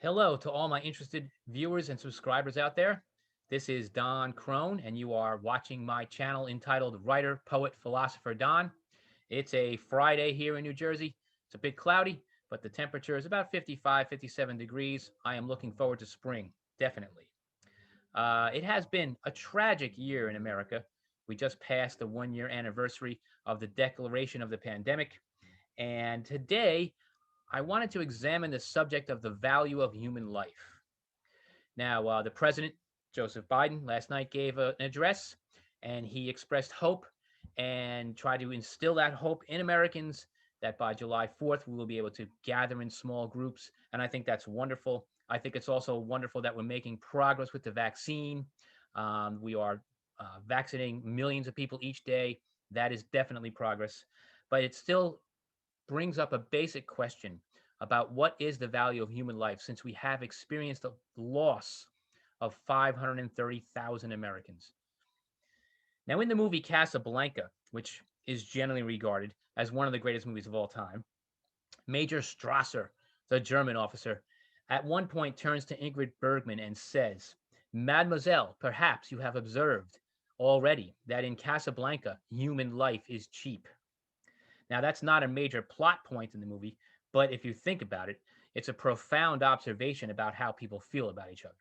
Hello to all my interested viewers and subscribers out there. This is Don Crone, and you are watching my channel entitled Writer, Poet, Philosopher Don. It's a Friday here in New Jersey. It's a bit cloudy, but the temperature is about 55, 57 degrees. I am looking forward to spring, definitely. It has been a tragic year in America. We just passed the 1 year anniversary of the declaration of the pandemic. And today, I wanted to examine the subject of the value of human life. Now, the president, Joseph Biden, last night gave an address and he expressed hope and tried to instill that hope in Americans that by July 4th, we will be able to gather in small groups. And I think that's wonderful. I think it's also wonderful that we're making progress with the vaccine. We are vaccinating millions of people each day. That is definitely progress. But it still brings up a basic question about what is the value of human life since we have experienced the loss of 530,000 Americans. Now, in the movie Casablanca, which is generally regarded as one of the greatest movies of all time, Major Strasser, the German officer, at one point turns to Ingrid Bergman and says, Mademoiselle, perhaps you have observed already that in Casablanca, human life is cheap. Now, that's not a major plot point in the movie, but if you think about it, it's a profound observation about how people feel about each other.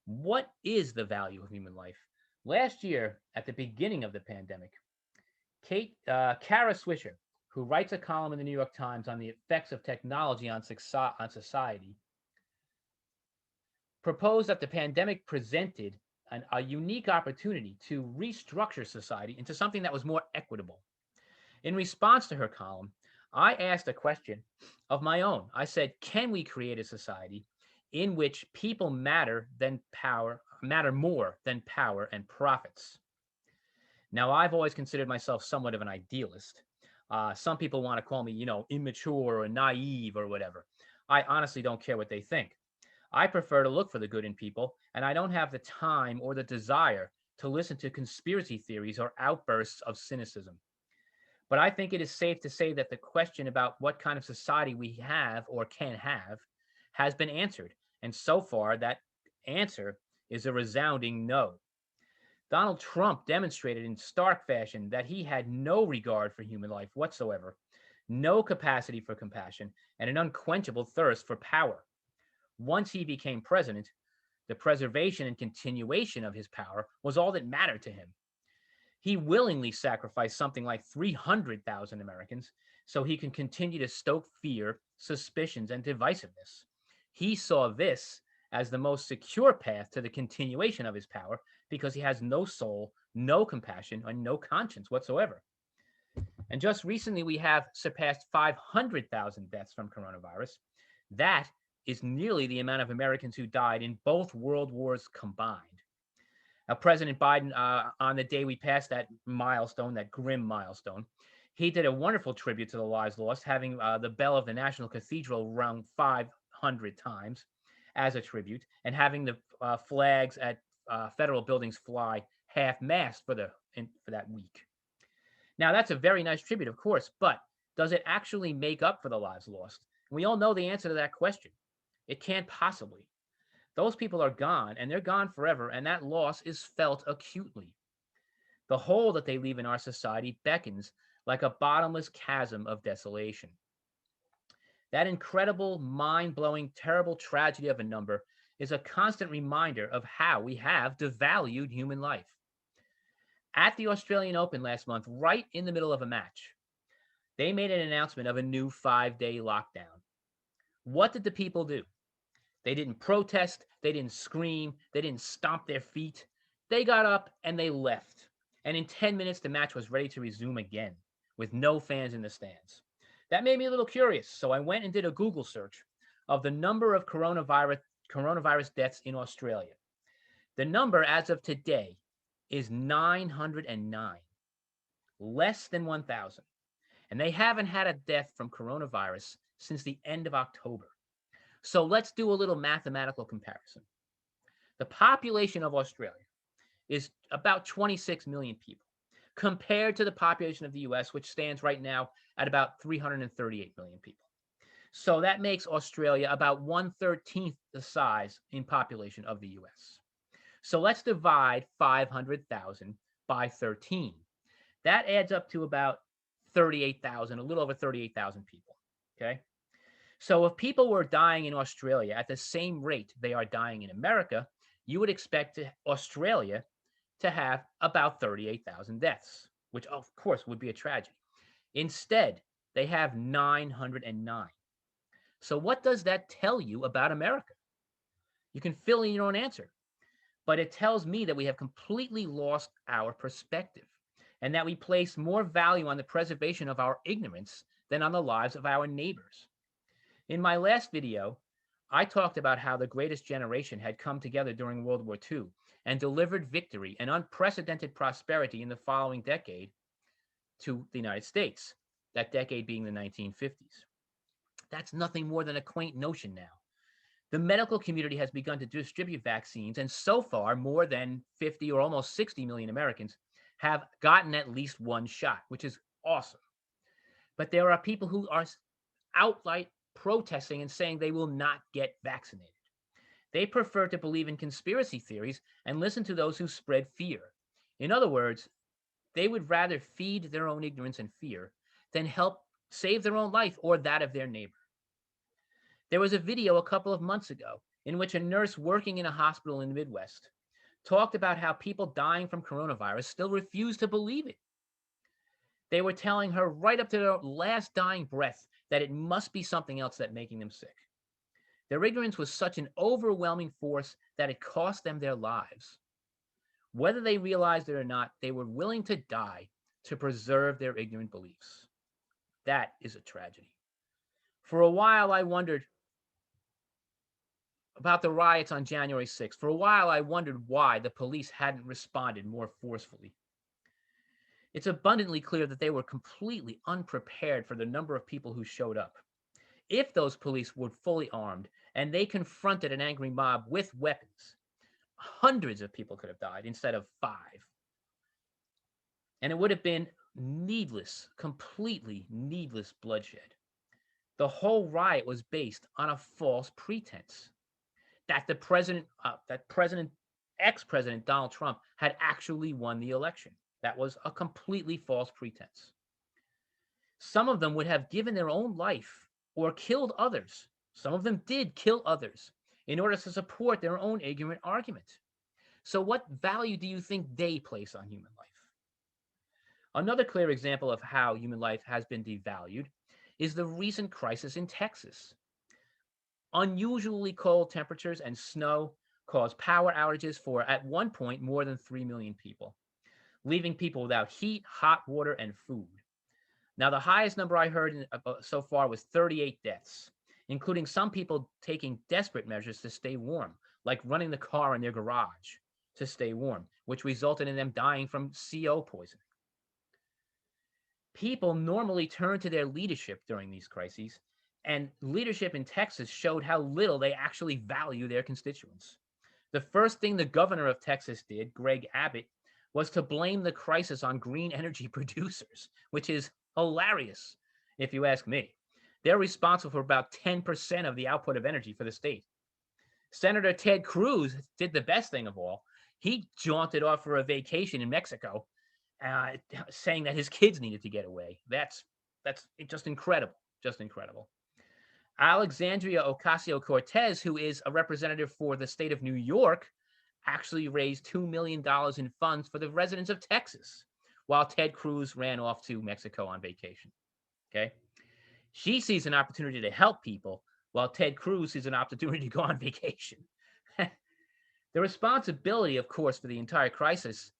What is the value of human life? Last year, at the beginning of the pandemic, Kara Swisher, who writes a column in the New York Times on the effects of technology on society, proposed that the pandemic presented a unique opportunity to restructure society into something that was more equitable. In response to her column, I asked a question of my own. I said, can we create a society in which people matter more than power and profits? Now, I've always considered myself somewhat of an idealist. Some people want to call me, immature or naive or whatever. I honestly don't care what they think. I prefer to look for the good in people, and I don't have the time or the desire to listen to conspiracy theories or outbursts of cynicism. But I think it is safe to say that the question about what kind of society we have or can have has been answered. And so far, that answer is a resounding no. Donald Trump demonstrated in stark fashion that he had no regard for human life whatsoever, no capacity for compassion, and an unquenchable thirst for power. Once he became president, the preservation and continuation of his power was all that mattered to him. He willingly sacrificed something like 300,000 Americans so he can continue to stoke fear, suspicions, and divisiveness. He saw this as the most secure path to the continuation of his power because he has no soul, no compassion, and no conscience whatsoever. And just recently, we have surpassed 500,000 deaths from coronavirus. That is nearly the amount of Americans who died in both world wars combined. Now, President Biden, on the day we passed that milestone, that grim milestone, he did a wonderful tribute to the lives lost, having the bell of the National Cathedral rung 500 times as a tribute, and having the flags at federal buildings fly half-mast for that week. Now, that's a very nice tribute, of course, but does it actually make up for the lives lost? We all know the answer to that question. It can't possibly. Those people are gone, and they're gone forever, and that loss is felt acutely. The hole that they leave in our society beckons like a bottomless chasm of desolation. That incredible, mind-blowing, terrible tragedy of a number is a constant reminder of how we have devalued human life. At the Australian Open last month, right in the middle of a match, they made an announcement of a new 5-day lockdown. What did the people do? They didn't protest. They didn't scream. They didn't stomp their feet. They got up and they left. And in 10 minutes, the match was ready to resume again with no fans in the stands. That made me a little curious. So I went and did a Google search of the number of coronavirus deaths in Australia. The number as of today is 909, less than 1,000. And they haven't had a death from coronavirus since the end of October. So let's do a little mathematical comparison. The population of Australia is about 26 million people compared to the population of the US, which stands right now at about 338 million people. So that makes Australia about 1/13 the size in population of the US. So let's divide 500,000 by 13. That adds up to about 38,000, a little over 38,000 people. Okay. So if people were dying in Australia at the same rate they are dying in America, you would expect Australia to have about 38,000 deaths, which of course would be a tragedy. Instead, they have 909. So what does that tell you about America? You can fill in your own answer, but it tells me that we have completely lost our perspective and that we place more value on the preservation of our ignorance than on the lives of our neighbors. In my last video, I talked about how the greatest generation had come together during World War II and delivered victory and unprecedented prosperity in the following decade to the United States, that decade being the 1950s. That's nothing more than a quaint notion now. The medical community has begun to distribute vaccines, and so far, more than 50 or almost 60 million Americans have gotten at least one shot, which is awesome. But there are people who are outright protesting and saying they will not get vaccinated. They prefer to believe in conspiracy theories and listen to those who spread fear. In other words, they would rather feed their own ignorance and fear than help save their own life or that of their neighbor. There was a video a couple of months ago in which a nurse working in a hospital in the Midwest talked about how people dying from coronavirus still refuse to believe it. They were telling her right up to their last dying breath that it must be something else that's making them sick. Their ignorance was such an overwhelming force that it cost them their lives. Whether they realized it or not, they were willing to die to preserve their ignorant beliefs. That is a tragedy. For a while, I wondered about the riots on January 6th. For a while, I wondered why the police hadn't responded more forcefully. It's abundantly clear that they were completely unprepared for the number of people who showed up. If those police were fully armed and they confronted an angry mob with weapons, hundreds of people could have died instead of 5. And it would have been needless, completely needless bloodshed. The whole riot was based on a false pretense that ex-president Donald Trump had actually won the election. That was a completely false pretense. Some of them would have given their own life or killed others. Some of them did kill others in order to support their own ignorant argument. So what value do you think they place on human life? Another clear example of how human life has been devalued is the recent crisis in Texas. Unusually cold temperatures and snow caused power outages for, at one point, more than 3 million people, leaving people without heat, hot water, and food. Now, the highest number I heard so far was 38 deaths, including some people taking desperate measures to stay warm, like running the car in their garage to stay warm, which resulted in them dying from CO poisoning. People normally turn to their leadership during these crises, and leadership in Texas showed how little they actually value their constituents. The first thing the governor of Texas did, Greg Abbott, was to blame the crisis on green energy producers, which is hilarious, if you ask me. They're responsible for about 10% of the output of energy for the state. Senator Ted Cruz did the best thing of all. He jaunted off for a vacation in Mexico, saying that his kids needed to get away. That's just incredible, just incredible. Alexandria Ocasio-Cortez, who is a representative for the state of New York, actually raised $2 million in funds for the residents of Texas, while Ted Cruz ran off to Mexico on vacation. Okay? She sees an opportunity to help people, while Ted Cruz sees an opportunity to go on vacation. The responsibility, of course, for the entire crisis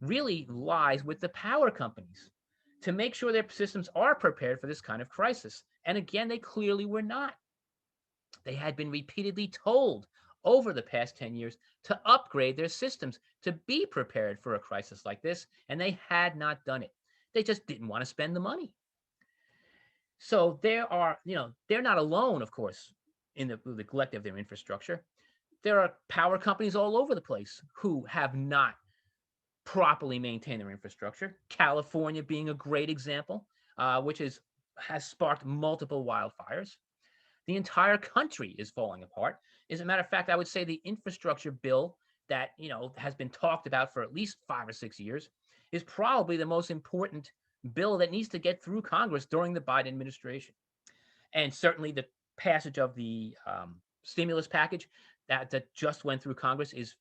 really lies with the power companies to make sure their systems are prepared for this kind of crisis. And again, they clearly were not. They had been repeatedly told over the past 10 years to upgrade their systems to be prepared for a crisis like this, and they had not done it. They just didn't want to spend the money. So they're not alone, of course, in the neglect of their infrastructure. There are power companies all over the place who have not properly maintain their infrastructure. California being a great example, which has sparked multiple wildfires. The entire country is falling apart. As a matter of fact, I would say the infrastructure bill that has been talked about for at least 5 or 6 years is probably the most important bill that needs to get through Congress during the Biden administration. And certainly the passage of the stimulus package that just went through Congress is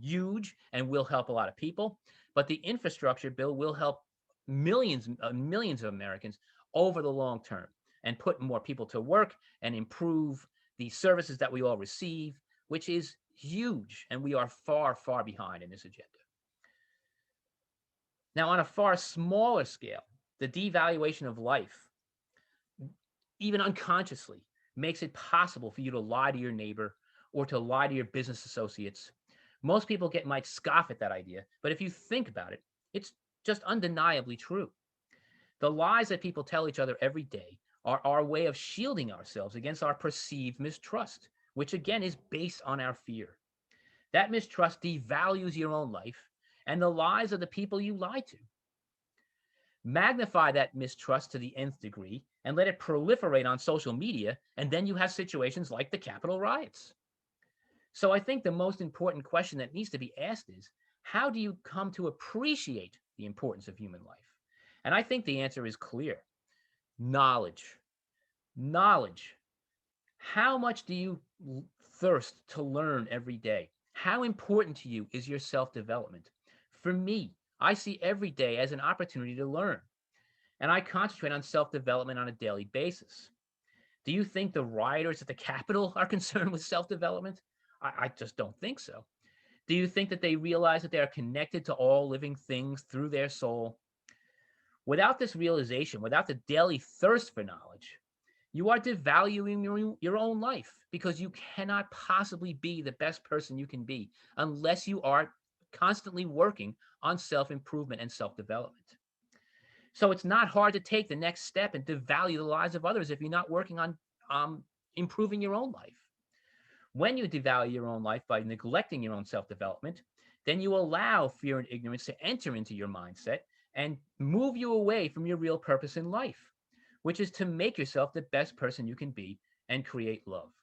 huge and will help a lot of people. But the infrastructure bill will help millions of Americans over the long term and put more people to work and improve the services that we all receive, which is huge. And we are far, far behind in this agenda. Now, on a far smaller scale, the devaluation of life, even unconsciously, makes it possible for you to lie to your neighbor or to lie to your business associates. Most people might scoff at that idea, but if you think about it, it's just undeniably true. The lies that people tell each other every day are our way of shielding ourselves against our perceived mistrust, which again is based on our fear. That mistrust devalues your own life and the lives of the people you lie to. Magnify that mistrust to the nth degree and let it proliferate on social media, and then you have situations like the Capitol riots. So I think the most important question that needs to be asked is, how do you come to appreciate the importance of human life? And I think the answer is clear. Knowledge. Knowledge. How much do you thirst to learn every day? How important to you is your self-development? For me, I see every day as an opportunity to learn, and I concentrate on self-development on a daily basis. Do you think the rioters at the Capitol are concerned with self-development? I just don't think so. Do you think that they realize that they are connected to all living things through their soul? Without this realization, without the daily thirst for knowledge, you are devaluing your own life, because you cannot possibly be the best person you can be unless you are constantly working on self-improvement and self-development. So it's not hard to take the next step and devalue the lives of others if you're not working on improving your own life. When you devalue your own life by neglecting your own self-development, then you allow fear and ignorance to enter into your mindset and move you away from your real purpose in life, which is to make yourself the best person you can be and create love.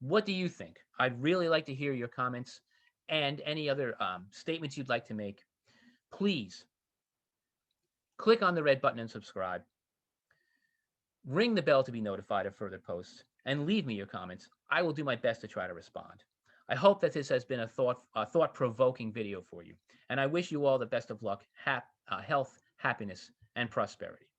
What do you think? I'd really like to hear your comments and any other statements you'd like to make. Please click on the red button and subscribe. Ring the bell to be notified of further posts, and leave me your comments. I will do my best to try to respond. I hope that this has been a thought-provoking video for you, and I wish you all the best of luck, health, happiness, and prosperity.